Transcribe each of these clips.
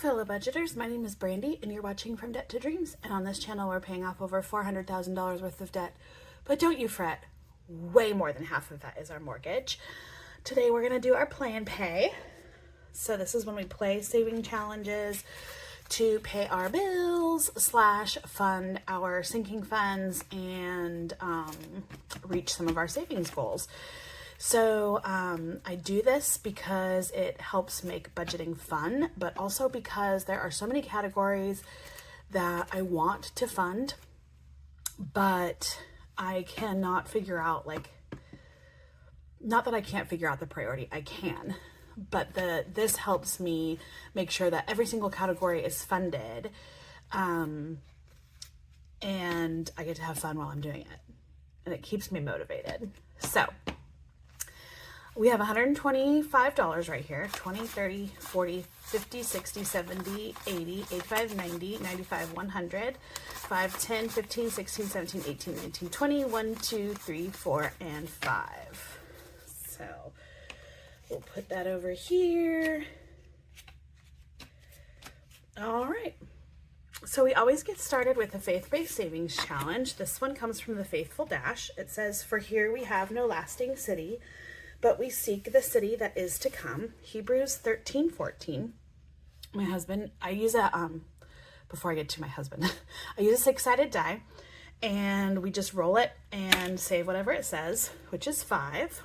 fellow budgeters, my name is Brandy and you're watching From Debt to Dreams, and on this channel we're paying off over $400,000 worth of debt. But don't you fret, way more than half of that is our mortgage. Today we're going to do our plan pay. So this is when we play saving challenges to pay our bills / fund our sinking funds and reach some of our savings goals. So I do this because it helps make budgeting fun, but also because there are so many categories that I want to fund, but I cannot figure out, not that I can't figure out the priority, I can, but this helps me make sure that every single category is funded, and I get to have fun while I'm doing it, and it keeps me motivated. So we have $125 right here. 20, 30, 40, 50, 60, 70, 80, 85, 90, 95, 100, 5, 10, 15, 16, 17, 18, 19, 20, 1, 2, 3, 4, and 5. So we'll put that over here. All right. So we always get started with a faith-based savings challenge. This one comes from the Faithful Dash. It says, "For here we have no lasting city, but we seek the city that is to come." Hebrews 13:14. My husband, I use before I get to my husband, I use a six-sided die, and we just roll it and save whatever it says, which is 5.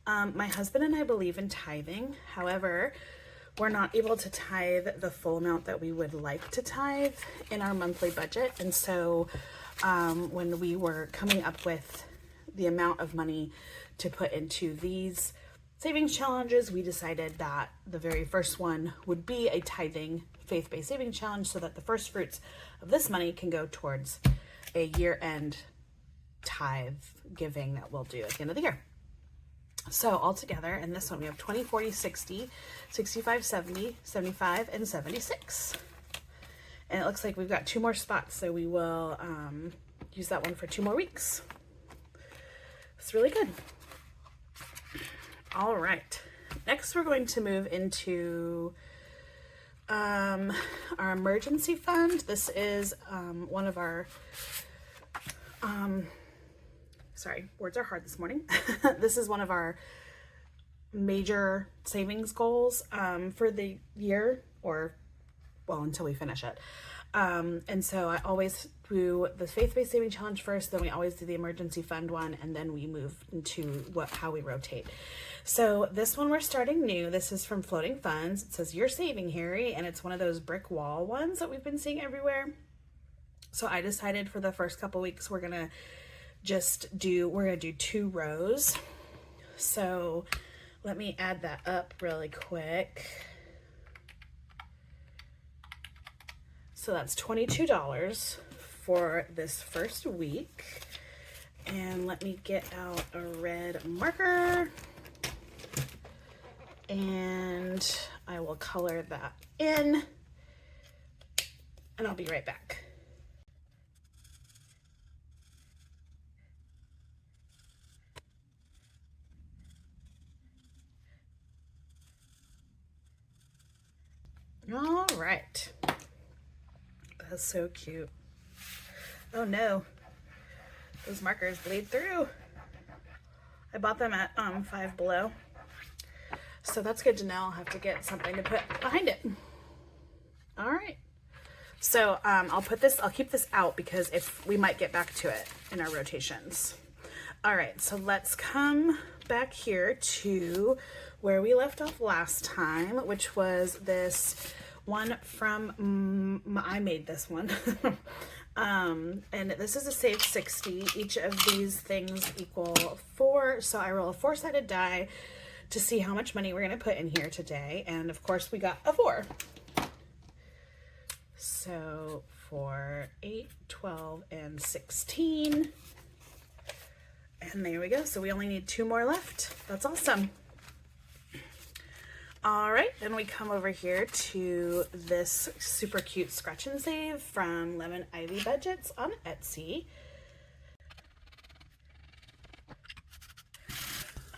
My husband and I believe in tithing. However, we're not able to tithe the full amount that we would like to tithe in our monthly budget. And so when we were coming up with the amount of money to put into these savings challenges, we decided that the very first one would be a tithing faith-based savings challenge, so that the first fruits of this money can go towards a year-end tithe giving that we'll do at the end of the year. So altogether in this one we have 20, 40, 60, 65, 70, 75, and 76. And it looks like we've got 2 more spots, so we will use that one for 2 more weeks. It's really good. All right, next we're going to move into our emergency fund. This is one of our, sorry, words are hard this morning. This is one of our major savings goals for the year, or, well, until we finish it. And so I always do the faith-based saving challenge first, then we always do the emergency fund one, and then we move into how we rotate. So this one we're starting new. This is from Floating Funds. It says "Yer Savin Harry," and it's one of those brick wall ones that we've been seeing everywhere. So I decided for the first couple weeks we're gonna do 2 rows. So let me add that up really quick. So that's $22 for this first week. And let me get out a red marker, and I will color that in, and I'll be right back. All right. That's so cute. Oh no, those markers bleed through. I bought them at Five Below, so that's good to know. I'll have to get something to put behind it. All right, so I'll keep this out because if we might get back to it in our rotations. All right, so let's come back here to where we left off last time, which was this one from, I made this one. And this is a save 60. Each of these things equal 4. So I roll a 4-sided die to see how much money we're going to put in here today. And of course we got a 4. So 4, 8, 12, and 16. And there we go. So we only need 2 more left. That's awesome. All right, then we come over here to this super cute scratch and save from Lemon Ivy Budgets on Etsy.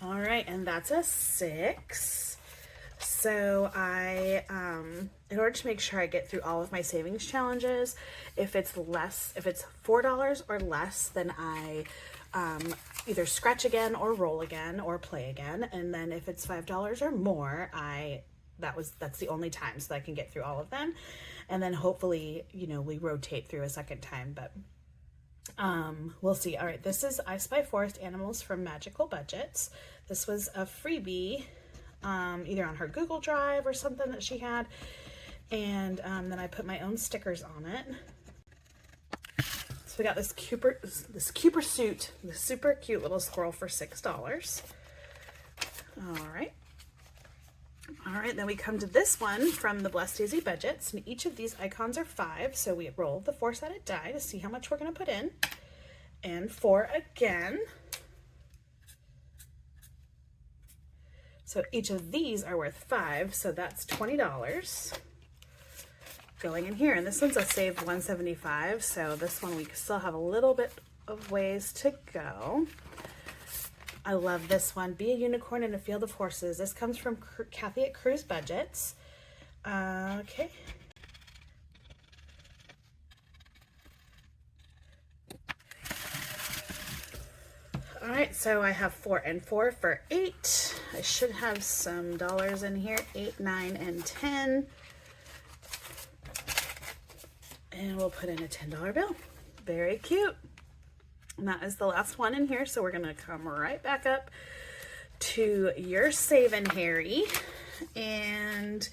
All right, and that's a 6. So I in order to make sure I get through all of my savings challenges, if it's $4 or less, then I either scratch again or roll again or play again. And then if it's $5 or more, that's the only time so that I can get through all of them. And then hopefully, we rotate through a second time, but we'll see. All right, this is I Spy Forest Animals from Magical Budgets. This was a freebie, either on her Google Drive or something that she had. And then I put my own stickers on it. So we got this Cooper suit, this super cute little squirrel for $6. All right, then we come to this one from the Blessed Daisy Budgets, and each of these icons are 5, so we roll the 4-sided die to see how much we're going to put in, and 4 again. So each of these are worth 5, so that's $20 going in here, and this one's a save $175, so this one we still have a little bit of ways to go. I love this one. Be a unicorn in a field of horses. This comes from Kathy at Cruise Budgets. Okay. All right, so I have 4 and 4 for 8. I should have some dollars in here. 8, 9, and 10. And we'll put in a $10 bill. Very cute. And that is the last one in here, so we're gonna come right back up to Yer Savin Harry, and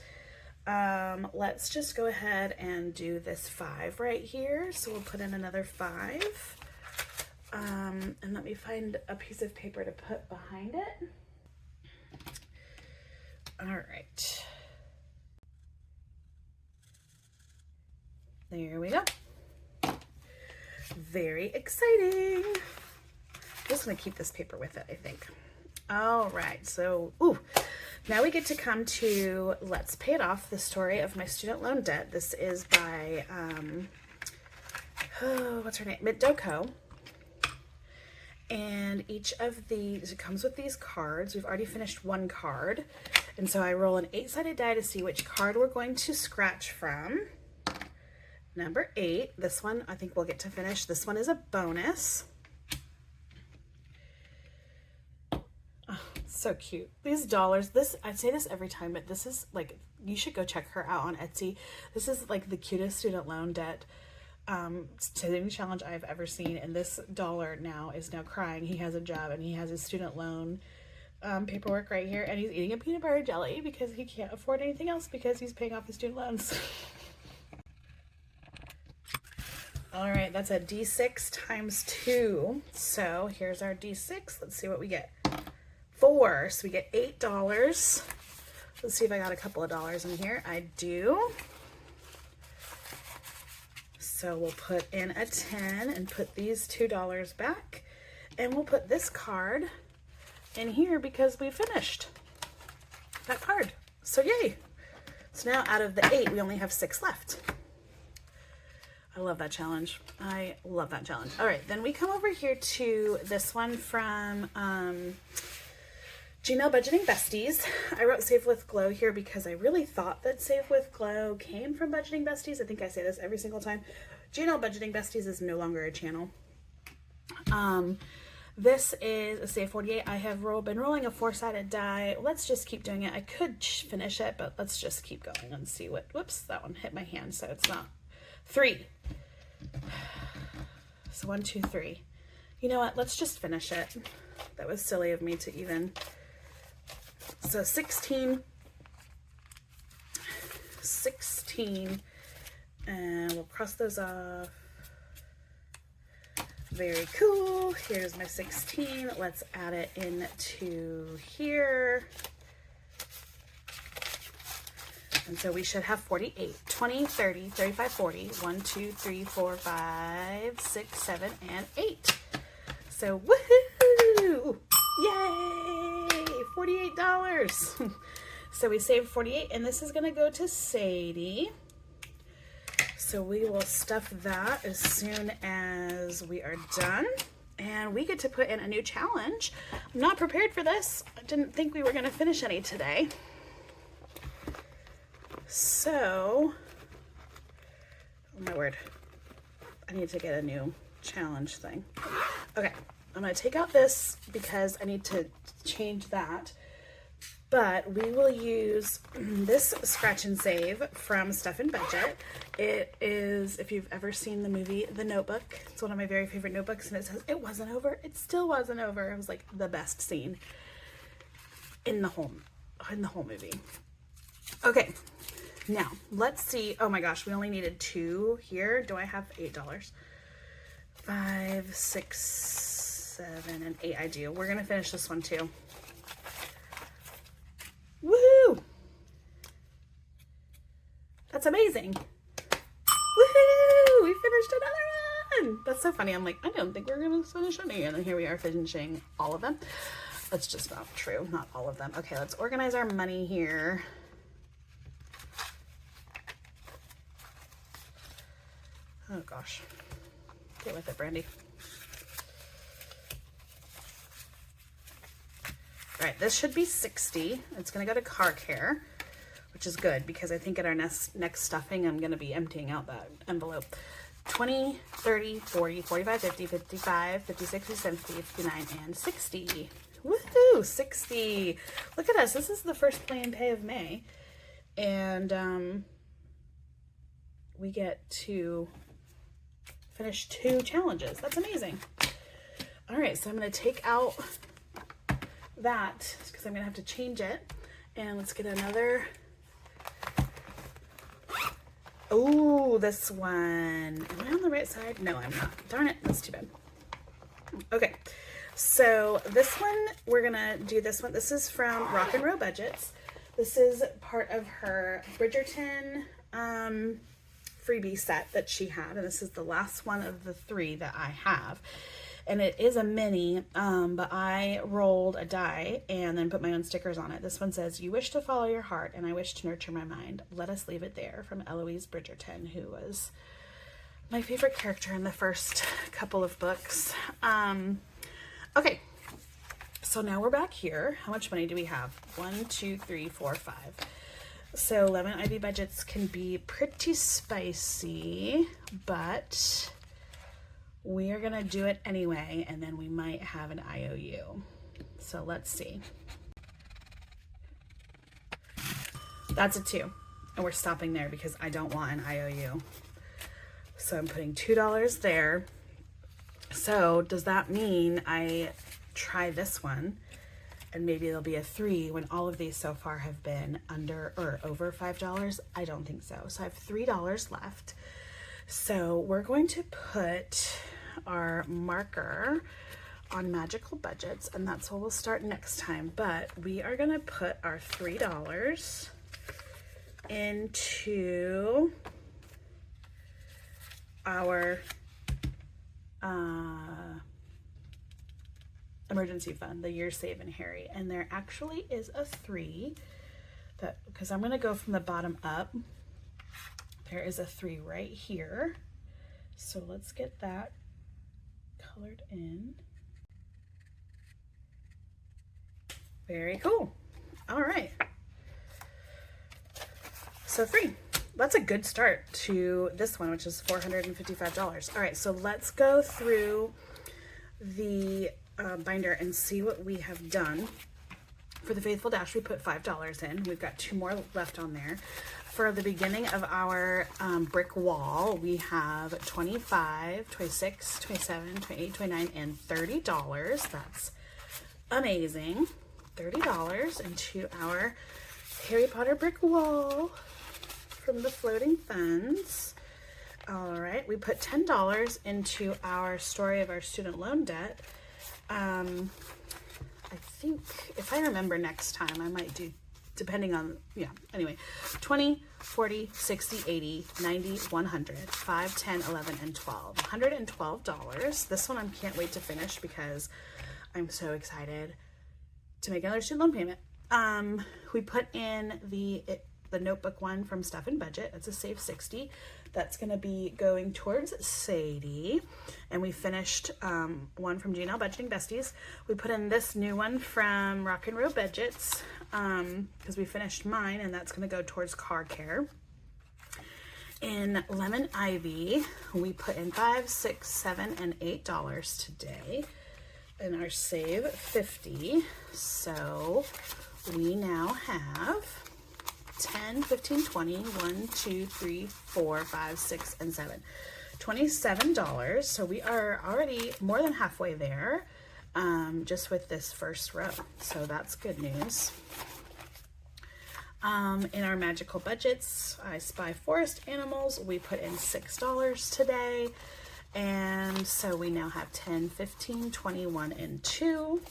let's just go ahead and do this 5 right here. So we'll put in another 5, and let me find a piece of paper to put behind it. All right, there we go. Very exciting. I'm just gonna keep this paper with it, I think. All right, so now we get to come to Let's Pay It Off, the story of my student loan debt. This is by what's her name, Mitdoko. And each of these, it comes with these cards. We've already finished one card, and so I roll an 8-sided die to see which card we're going to scratch from. Number 8, this one I think we'll get to finish. This one is a bonus. Oh, so cute. These dollars, I say this every time, but this is like, you should go check her out on Etsy. This is like the cutest student loan debt saving challenge I've ever seen. And this dollar is now crying. He has a job and he has his student loan paperwork right here. And he's eating a peanut butter jelly because he can't afford anything else because he's paying off his student loans. All right, that's a D6 times 2. So here's our D6. Let's see what we get. 4, so we get $8. Let's see if I got a couple of dollars in here. I do. So we'll put in a 10 and put these $2 back. And we'll put this card in here because we finished that card. So yay. So now out of the 8, we only have 6 left. I love that challenge. I love that challenge. All right, then we come over here to this one from Gmail Budgeting Besties. I wrote Save with Glow here because I really thought that Save with Glow came from Budgeting Besties. I think I say this every single time. Gmail Budgeting Besties is no longer a channel. This is a Save 48. I have been rolling a 4-sided die. Let's just keep doing it. I could finish it, but let's just keep going and see what, whoops, that one hit my hand, so it's not. 3. So 1, 2, 3. You know what? Let's just finish it. That was silly of me to even. So 16, and we'll cross those off. Very cool. Here's my 16. Let's add it into here. And so we should have 48, 20, 30, 35, 40, 1, 2, 3, 4, 5, 6, 7, and 8. So woohoo! Yay! $48. So we saved 48, and this is gonna go to Sadie. So we will stuff that as soon as we are done. And we get to put in a new challenge. I'm not prepared for this. I didn't think we were gonna finish any today. So, oh my word, I need to get a new challenge thing. Okay, I'm gonna take out this because I need to change that. But we will use this scratch and save from Stuff and Budget. It is, if you've ever seen the movie The Notebook, it's one of my very favorite notebooks, and it says, "It wasn't over, it still wasn't over." It was like the best scene in the whole movie. Okay, now let's see. Oh my gosh, we only needed 2 here. Do I have $8? 5, 6, 7, and 8. I do. We're gonna finish this one too. Woohoo! That's amazing. Woohoo! We finished another one. That's so funny. I'm like, I don't think we're gonna finish any, and then here we are finishing all of them. That's just not true. Not all of them. Okay, let's organize our money here. Oh gosh. Get with it, Brandy. All right, this should be 60. It's gonna go to car care, which is good because I think at our next stuffing, I'm gonna be emptying out that envelope. 20, 30, 40, 45, 50, 55, 56, 57, 59, and 60. Woohoo, 60. Look at us. This is the first play and pay of May. And we get to finish 2 challenges. That's amazing. All right, so I'm gonna take out that because I'm gonna have to change it, and let's get another. Oh, this one. Am I on the right side? No, I'm not. Darn it, that's too bad. Okay, so this one, we're gonna do this one. This is from Rock and Row Budgets. This is part of her Bridgerton freebie set that she had, and this is the last one of the 3 that I have. And it is a mini, but I rolled a die and then put my own stickers on it. This one says, "You wish to follow your heart, and I wish to nurture my mind. Let us leave it there," from Eloise Bridgerton, who was my favorite character in the first couple of books. Okay, so now we're back here. How much money do we have? 1, 2, 3, 4, 5. So Lemon Ivy budgets can be pretty spicy, but we are gonna do it anyway, and then we might have an IOU. So let's see. That's a 2, and we're stopping there because I don't want an IOU. So I'm putting $2 there. So does that mean I try this one and maybe there'll be a 3 when all of these so far have been under or over $5? I don't think so. So I have $3 left. So we're going to put our marker on Magical Budgets, and that's where we'll start next time. But we are going to put our $3 into our emergency fund, the Yer Savin Harry. And there actually is a 3 that, because I'm going to go from the bottom up, there is a 3 right here. So let's get that colored in. Very cool. All right. So 3. That's a good start to this one, which is $455. All right, so let's go through the binder and see what we have done. For the Faithful Dash, we put $5 in. We've got 2 more left on there. For the beginning of our brick wall, we have 25, 26, 27, 28, 29, and $30. That's amazing. $30 into our Harry Potter brick wall from the floating funds. All right, we put $10 into our story of our student loan debt. I think if I remember next time, I might do, depending on, yeah, anyway, 20, 40, 60, 80, 90, 100, 5, 10, 11, and 12. $112. This one I can't wait to finish because I'm so excited to make another student loan payment. We put in the the notebook one from Stuff and Budget. It's a save 60. That's going to be going towards Sadie. And we finished one from G&L Budgeting Besties. We put in this new one from Rock and Roll Budgets because we finished mine, and that's going to go towards car care. In Lemon Ivy, we put in $5, $6, $7, and $8 today in our save 50. So we now have 10, 15, 20, 1, 2, 3, 4, 5, 6, and 7. $27. So we are already more than halfway there just with this first row. So that's good news. In our magical budgets, I Spy Forest Animals, we put in $6 today. And so we now have 10, 15, 21, and 2.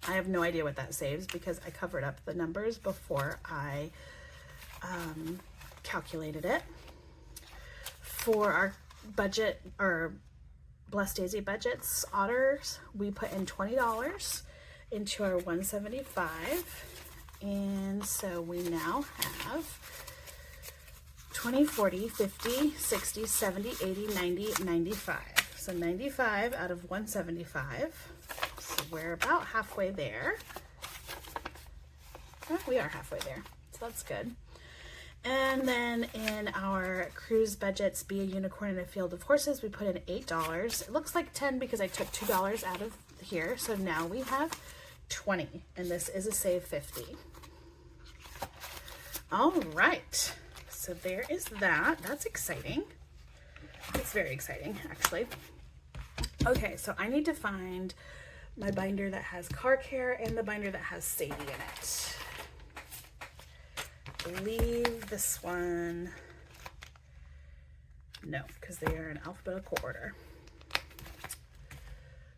I have no idea what that saves because I covered up the numbers before I calculated it. For our budget, or Blessed Daisy budgets, Otters, we put in $20 into our 175. And so we now have 20, 40, 50, 60, 70, 80, 90, 95. So 95 out of 175. So we're about halfway there. Oh, we are halfway there. So that's good. And then in our cruise budgets, Be a Unicorn in a Field of Horses, we put in $8. It looks like 10 because I took $2 out of here. So now we have 20, and this is a save 50. All right, so there is that. That's exciting. It's very exciting, actually. Okay, so I need to find my binder that has car care and the binder that has Sadie in it. I believe this one, no, because they are in alphabetical order.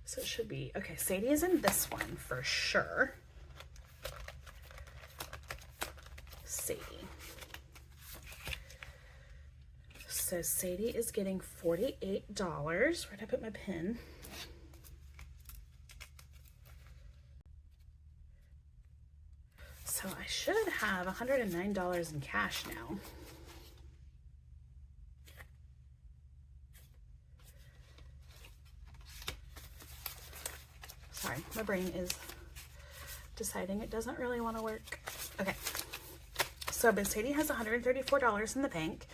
So it should be, okay, Sadie is in this one for sure. Sadie. So Sadie is getting $48. Where did I put my pen? So I should have $109 in cash now. Sorry, my brain is deciding it doesn't really want to work. Okay. So Sadie has $134 in the bank,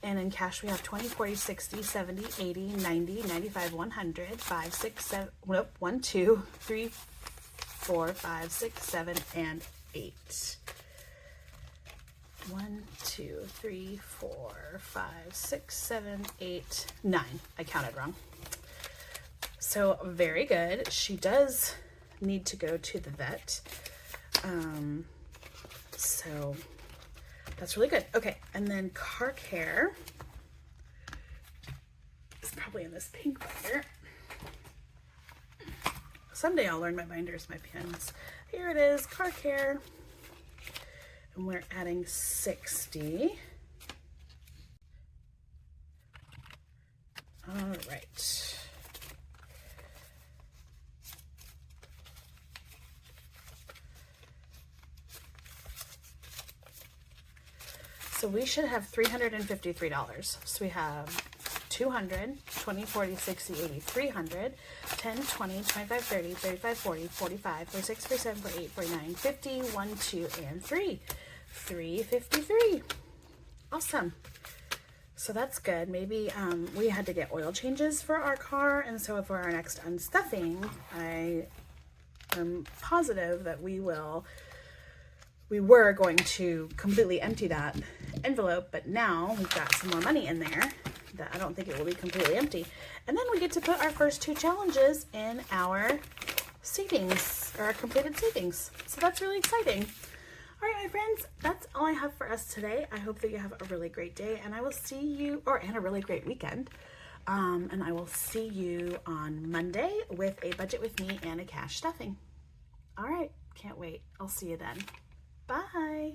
and in cash we have 20, 40, 60, 70, 80, 90, 95, 100, 5, 6, 7, nope, 1, 2, 3, 4, 5, 6, 7, and 8. 1, 2, 3, 4, 5, 6, 7, 8, 9. I counted wrong. So very good. She does need to go to the vet. So that's really good. Okay, and then car care is probably in this pink binder. Someday I'll learn my binders, my pens. Here it is, car care. And we're adding 60. All right. So we should have $353. So we have 200, 20, 40, 60, 80, 300, 10, 20, 25, 30, 35, 40, 45, 46, 47, 48, 49, 50, 1, 2, and 3. 353. Awesome. So that's good. Maybe we had to get oil changes for our car, and so for our next unstuffing, I am positive that we were going to completely empty that envelope, but now we've got some more money in there that I don't think it will be completely empty. And then we get to put our first 2 challenges in our savings, or our completed savings. So that's really exciting. All right, my friends, that's all I have for us today. I hope that you have a really great day, and I will see you, and a really great weekend. And I will see you on Monday with a budget with me and a cash stuffing. All right, can't wait. I'll see you then. Bye.